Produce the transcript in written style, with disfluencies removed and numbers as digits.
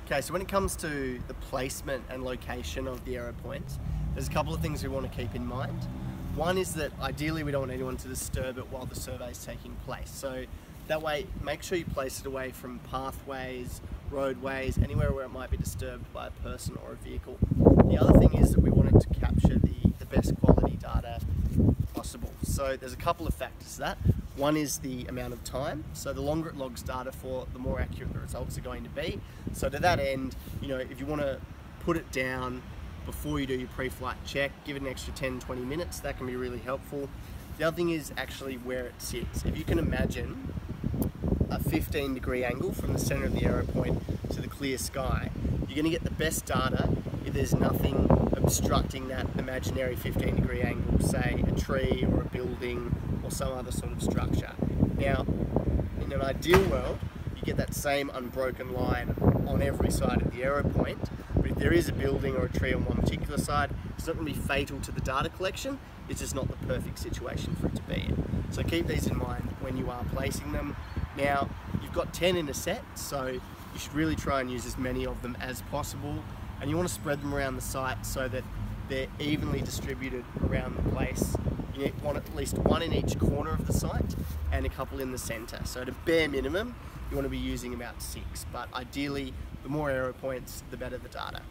Okay, so when it comes to the placement and location of the AeroPoints, there's a couple of things we want to keep in mind. One is that ideally we don't want anyone to disturb it while the survey is taking place. So that way, make sure you place it away from pathways, roadways, anywhere where it might be disturbed by a person or a vehicle. The other thing is that we wanted to capture the best quality data possible. So there's a couple of factors to that. One is the amount of time. So the longer it logs data for, the more accurate the results are going to be. So to that end, if you want to put it down before you do your pre-flight check, give it an extra 10-20 minutes, that can be really helpful. The other thing is actually where it sits. If you can imagine a 15-degree angle from the center of the AeroPoint to the clear sky, you're going to get the best data if there's nothing obstructing that imaginary 15-degree angle, say a tree or a building or some other sort of structure. Now, in an ideal world, you get that same unbroken line on every side of the AeroPoint, but if there is a building or a tree on one particular side, it's not going to be fatal to the data collection, it's just not the perfect situation for it to be in. So keep these in mind when you are placing them. Now, you've got 10 in a set, so you should really try and use as many of them as possible, and you want to spread them around the site so that they're evenly distributed around the place. You want at least one in each corner of the site and a couple in the center. So at a bare minimum, you want to be using about 6, but ideally, the more AeroPoints, the better the data.